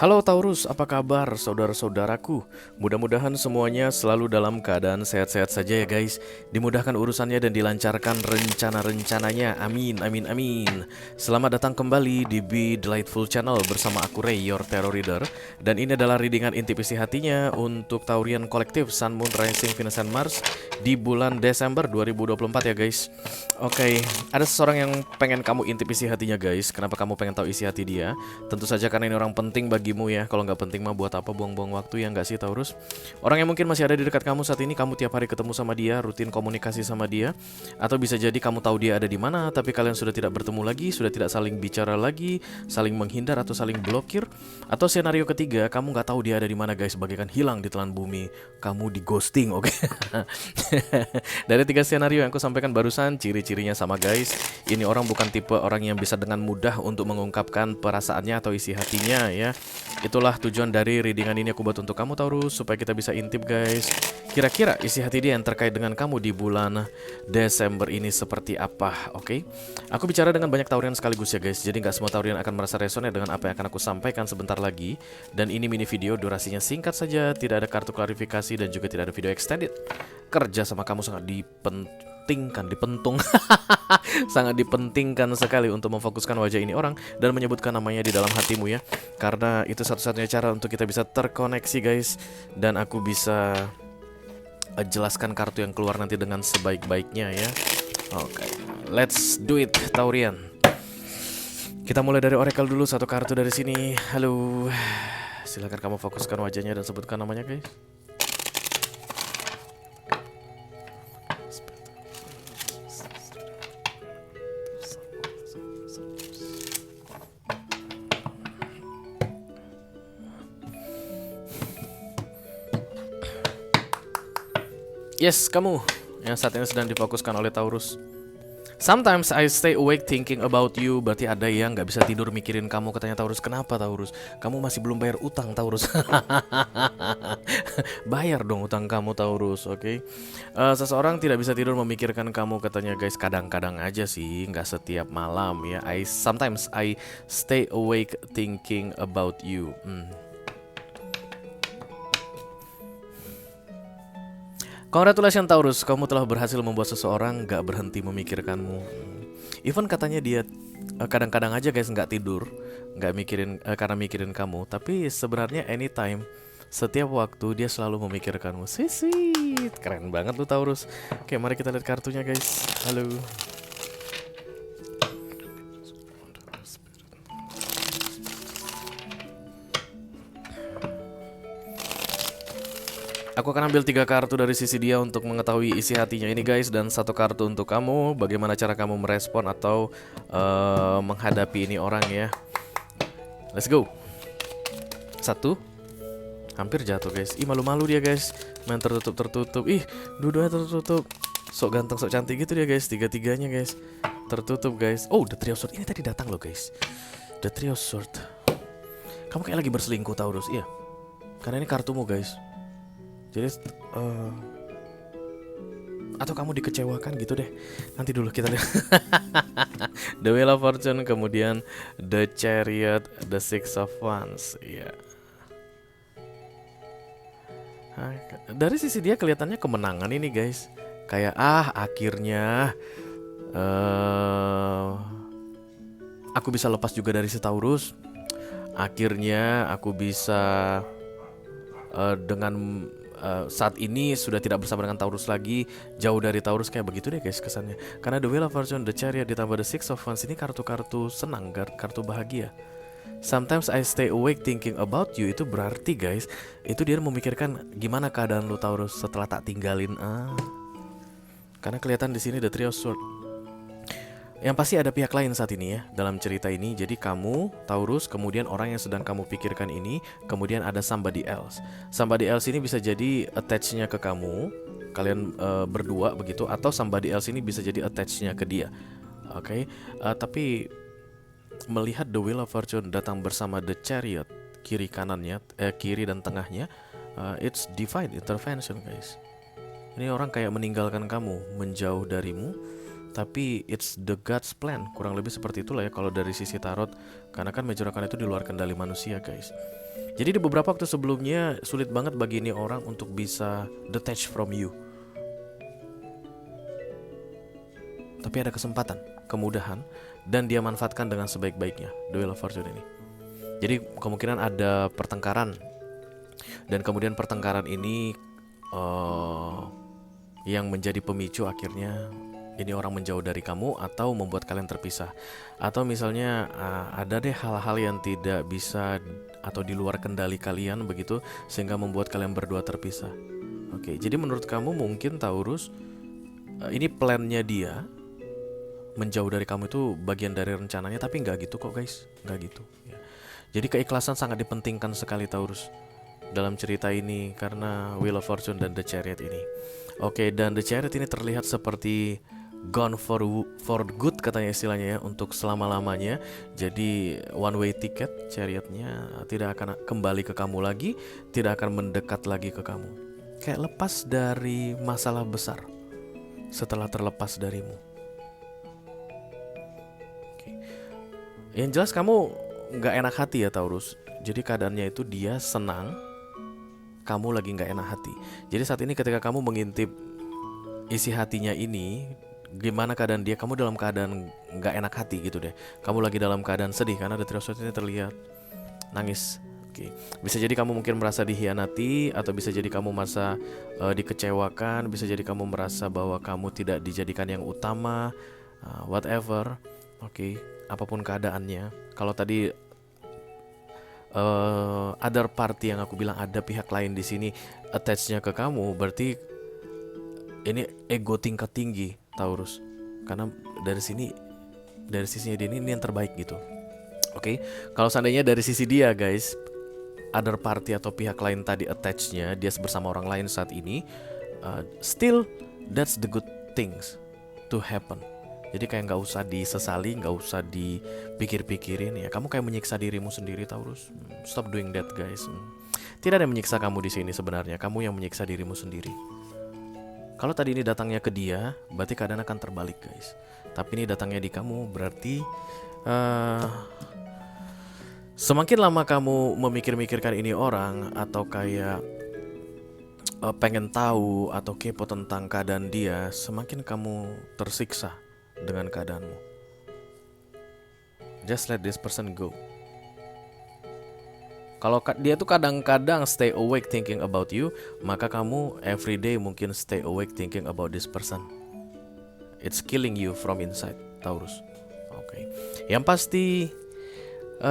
Halo Taurus, apa kabar saudara-saudaraku? Mudah-mudahan semuanya selalu dalam keadaan sehat-sehat saja ya guys. Dimudahkan urusannya dan dilancarkan rencana-rencananya. Amin, amin, amin. Selamat datang kembali di Be Delightful Channel bersama aku Ray, your Tarot Reader. Dan ini adalah readingan inti isi hatinya untuk Taurian kolektif Sun, Moon, Rising, Venus, and Mars di bulan Desember 2024 ya guys. Oke, ada seseorang yang pengen kamu intip isi hatinya guys. Kenapa kamu pengen tahu isi hati dia? Tentu saja karena ini orang penting bagimu ya. Kalau nggak penting mah buat apa buang-buang waktu ya nggak sih Taurus? Orang yang mungkin masih ada di dekat kamu saat ini, kamu tiap hari ketemu sama dia, rutin komunikasi sama dia. Atau bisa jadi kamu tahu dia ada di mana, tapi kalian sudah tidak bertemu lagi, sudah tidak saling bicara lagi, saling menghindar atau saling blokir. Atau senario ketiga, kamu nggak tahu dia ada di mana guys, bagaikan hilang di telan bumi. Kamu di ghosting, oke? Dari tiga skenario yang aku sampaikan barusan, ciri-cirinya sama guys. Ini orang bukan tipe orang yang bisa dengan mudah untuk mengungkapkan perasaannya atau isi hatinya ya. Itulah tujuan dari readingan ini aku buat untuk kamu Taurus, supaya kita bisa intip guys. Kira-kira isi hati dia yang terkait dengan kamu di bulan Desember ini seperti apa, oke? Aku bicara dengan banyak taurian sekaligus ya guys. Jadi nggak semua taurian akan merasa resonate dengan apa yang akan aku sampaikan sebentar lagi. Dan ini mini video, durasinya singkat saja, tidak ada kartu klarifikasi dan juga tidak ada video extended. Kerja sama kamu sangat dipentingkan, dipentung sangat dipentingkan sekali untuk memfokuskan wajah ini orang dan menyebutkan namanya di dalam hatimu ya. Karena itu satu-satunya cara untuk kita bisa terkoneksi guys. Dan aku bisa jelaskan kartu yang keluar nanti dengan sebaik-baiknya ya. Oke, let's do it Taurian. Kita mulai dari oracle dulu, satu kartu dari sini. Halo, silakan kamu fokuskan wajahnya dan sebutkan namanya guys. Yes, kamu yang saat ini sedang difokuskan oleh Taurus. Sometimes I stay awake thinking about you. Berarti ada yang nggak bisa tidur mikirin kamu, katanya Taurus. Kenapa Taurus? Kamu masih belum bayar utang Taurus. Bayar dong utang kamu Taurus, oke? Seseorang tidak bisa tidur memikirkan kamu, katanya guys. Kadang-kadang aja sih, nggak setiap malam ya. Sometimes I stay awake thinking about you. Congratulations Taurus, kamu telah berhasil membuat seseorang gak berhenti memikirkanmu. Even katanya dia kadang-kadang aja guys nggak tidur, nggak mikirin karena mikirin kamu. Tapi sebenarnya anytime, setiap waktu dia selalu memikirkanmu. Sisi, keren banget lu Taurus. Oke, mari kita lihat kartunya guys. Halo. Aku akan ambil 3 kartu dari sisi dia untuk mengetahui isi hatinya ini guys. Dan 1 kartu untuk kamu, bagaimana cara kamu merespon atau menghadapi ini orang ya. Let's go. 1. Hampir jatuh guys. Ih, malu-malu dia guys. Main tertutup-tertutup. Ih, dua-duanya tertutup. Sok ganteng, sok cantik gitu dia guys. Tiga-tiganya guys tertutup guys. Oh, the Three of Swords. Ini tadi datang loh guys. The Three of Swords. Kamu kayak lagi berselingkuh Taurus. Iya, karena ini kartumu guys. Jadi atau kamu dikecewakan gitu deh. Nanti dulu kita lihat. The Wheel of Fortune, kemudian The Chariot, The Six of Wands. Iya. Dari sisi dia kelihatannya kemenangan ini guys. Kayak akhirnya aku bisa lepas juga dari si Taurus. Akhirnya aku bisa dengan saat ini sudah tidak bersama dengan Taurus lagi, jauh dari Taurus, kayak begitu deh guys kesannya. Karena The Wheel of Fortune, The Chariot ditambah The Six of Wands ini kartu-kartu senang, kartu bahagia. Sometimes I stay awake thinking about you, itu berarti guys, itu dia memikirkan gimana keadaan lu Taurus setelah tak tinggalin. Karena kelihatan di sini The Three of Swords. Yang pasti ada pihak lain saat ini ya dalam cerita ini. Jadi kamu, Taurus, kemudian orang yang sedang kamu pikirkan ini, kemudian ada somebody else. Somebody else ini bisa jadi attach-nya ke kamu, kalian berdua begitu, atau somebody else ini bisa jadi attach-nya ke dia. Oke, tapi melihat The Wheel of Fortune datang bersama The Chariot, kiri kanannya, kiri dan tengahnya, it's divine intervention guys. Ini orang kayak meninggalkan kamu, menjauh darimu. tapi it's the God's plan. Kurang lebih seperti itulah ya kalau dari sisi tarot. Karena kan Major Arcana itu di luar kendali manusia, guys. Jadi di beberapa waktu sebelumnya sulit banget bagi ini orang untuk bisa detach from you. Tapi ada kesempatan, kemudahan, dan dia manfaatkan dengan sebaik-baiknya The Wheel of Fortune ini. Jadi kemungkinan ada pertengkaran, dan kemudian pertengkaran ini yang menjadi pemicu akhirnya ini orang menjauh dari kamu atau membuat kalian terpisah. Atau misalnya ada deh hal-hal yang tidak bisa atau di luar kendali kalian begitu, sehingga membuat kalian berdua terpisah. Oke, jadi menurut kamu mungkin Taurus, ini plannya dia menjauh dari kamu itu bagian dari rencananya, tapi nggak gitu kok guys, nggak gitu ya. Jadi keikhlasan sangat dipentingkan sekali Taurus dalam cerita ini karena Wheel of Fortune dan The Chariot ini. Oke, dan The Chariot ini terlihat seperti gone for good katanya istilahnya ya, untuk selama-lamanya. Jadi one way ticket, Chariotnya tidak akan kembali ke kamu lagi, tidak akan mendekat lagi ke kamu. Kayak lepas dari masalah besar setelah terlepas darimu. Oke. Yang jelas kamu nggak enak hati ya Taurus. Jadi keadaannya itu dia senang, kamu lagi nggak enak hati. Jadi saat ini ketika kamu mengintip isi hatinya ini, gimana keadaan dia, kamu dalam keadaan nggak enak hati gitu deh. Kamu lagi dalam keadaan sedih karena The Three of Swords ini terlihat nangis. Oke. Bisa jadi kamu mungkin merasa dihianati, atau bisa jadi kamu merasa dikecewakan, bisa jadi kamu merasa bahwa kamu tidak dijadikan yang utama, whatever. Oke, apapun keadaannya. Kalau tadi other party yang aku bilang, ada pihak lain di sini attach-nya ke kamu, berarti ini ego tingkat tinggi Taurus. Karena dari sisinya dia ini yang terbaik gitu. Oke, kalau seandainya dari sisi dia guys, other party atau pihak lain tadi attach-nya dia bersama orang lain saat ini, still that's the good things to happen. Jadi kayak nggak usah disesali, nggak usah dipikir-pikirin ya. Kamu kayak menyiksa dirimu sendiri Taurus. Stop doing that guys. Tidak ada yang menyiksa kamu di sini sebenarnya. Kamu yang menyiksa dirimu sendiri. Kalau tadi ini datangnya ke dia, berarti keadaan akan terbalik guys. Tapi ini datangnya di kamu, berarti semakin lama kamu memikir-mikirkan ini orang, atau kayak pengen tahu atau kepo tentang keadaan dia, semakin kamu tersiksa dengan keadaanmu. Just let this person go. Kalau dia tuh kadang-kadang stay awake thinking about you, maka kamu everyday mungkin stay awake thinking about this person. It's killing you from inside, Taurus. Oke. Yang pasti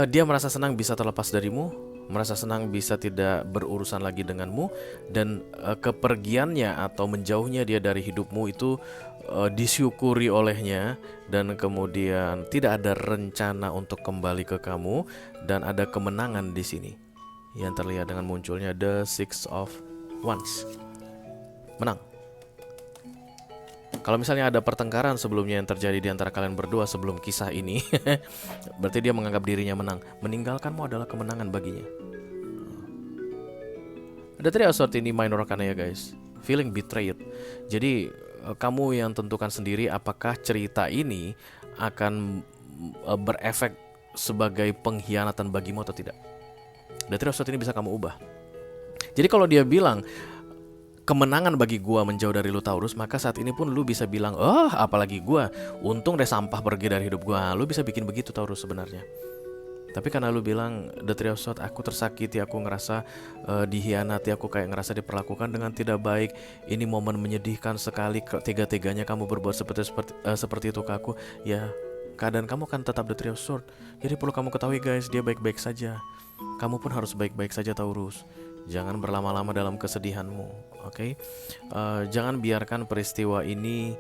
dia merasa senang bisa terlepas darimu, merasa senang bisa tidak berurusan lagi denganmu, dan kepergiannya atau menjauhnya dia dari hidupmu itu disyukuri olehnya, dan kemudian tidak ada rencana untuk kembali ke kamu, dan ada kemenangan di sini yang terlihat dengan munculnya The Six of Wands. Menang. Kalau misalnya ada pertengkaran sebelumnya yang terjadi di antara kalian berdua sebelum kisah ini, berarti dia menganggap dirinya menang. Meninggalkanmu adalah kemenangan baginya. Ada Three of Swords ini minor arcana ya guys. Feeling betrayed. Jadi kamu yang tentukan sendiri apakah cerita ini akan berefek sebagai pengkhianatan bagimu atau tidak. The Three of Swords ini bisa kamu ubah. Jadi kalau dia bilang kemenangan bagi gua menjauh dari lu Taurus, maka saat ini pun lu bisa bilang, apalagi gua, untung deh sampah pergi dari hidup gua. Lu bisa bikin begitu Taurus sebenarnya. Tapi karena lu bilang The Three of Swords, aku tersakiti, aku ngerasa dihianati, aku kayak ngerasa diperlakukan dengan tidak baik. Ini momen menyedihkan sekali, tega-teganya kamu berbuat seperti itu ke aku. Ya, keadaan kamu kan tetap The Three of Swords. Jadi perlu kamu ketahui guys, dia baik-baik saja. Kamu pun harus baik-baik saja Taurus. Jangan berlama-lama dalam kesedihanmu, oke? Jangan biarkan peristiwa ini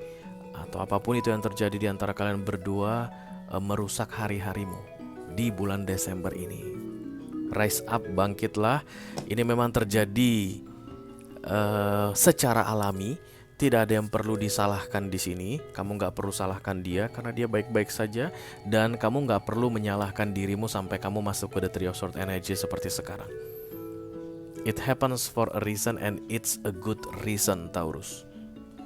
atau apapun itu yang terjadi di antara kalian berdua merusak hari-harimu di bulan Desember ini. Rise up, bangkitlah. Ini memang terjadi secara alami. Tidak ada yang perlu disalahkan di sini. Kamu nggak perlu salahkan dia karena dia baik-baik saja, dan kamu nggak perlu menyalahkan dirimu sampai kamu masuk ke The Three of Swords energy seperti sekarang. It happens for a reason and it's a good reason, Taurus.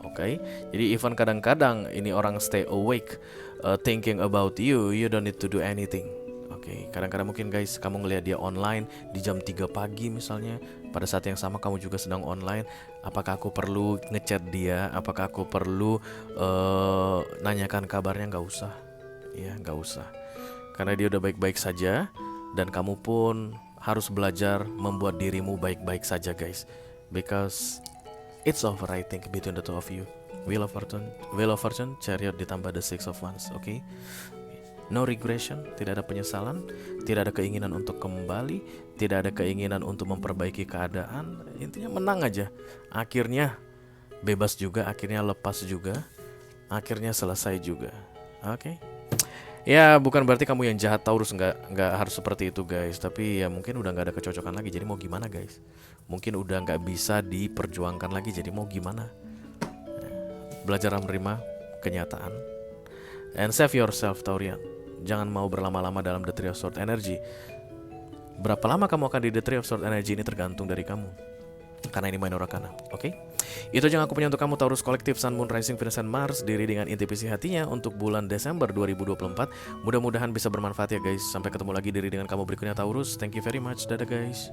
Oke, jadi even kadang-kadang ini orang stay awake, thinking about you, you don't need to do anything. Oke, kadang-kadang mungkin guys kamu ngelihat dia online di jam 3 pagi misalnya, pada saat yang sama kamu juga sedang online. Apakah aku perlu ngechat dia? Apakah aku perlu nanyakan kabarnya? Nggak usah, ya nggak usah. Karena dia udah baik-baik saja, dan kamu pun harus belajar membuat dirimu baik-baik saja guys. Because it's over I think between the two of you. Wheel of Fortune, Chariot ditambah the Six of Wands, oke? No regression, tidak ada penyesalan, tidak ada keinginan untuk kembali, tidak ada keinginan untuk memperbaiki keadaan. Intinya menang aja. Akhirnya bebas juga, akhirnya lepas juga, akhirnya selesai juga. Oke? Ya bukan berarti kamu yang jahat Taurus, nggak harus seperti itu guys. Tapi ya mungkin udah nggak ada kecocokan lagi. Jadi mau gimana guys? Mungkin udah nggak bisa diperjuangkan lagi. Jadi mau gimana? Belajar menerima kenyataan. And save yourself Taurian. Jangan mau berlama-lama dalam The Three of Swords energy. Berapa lama kamu akan di The Three of Swords energy ini tergantung dari kamu. Karena ini minor arcana, oke? Itu yang aku punya untuk kamu Taurus kolektif Sun, Moon, Rising, Venus, dan Mars. Diri dengan intuisi hatinya untuk bulan Desember 2024. Mudah-mudahan bisa bermanfaat ya guys. Sampai ketemu lagi diri dengan kamu berikutnya Taurus. Thank you very much. Dadah guys.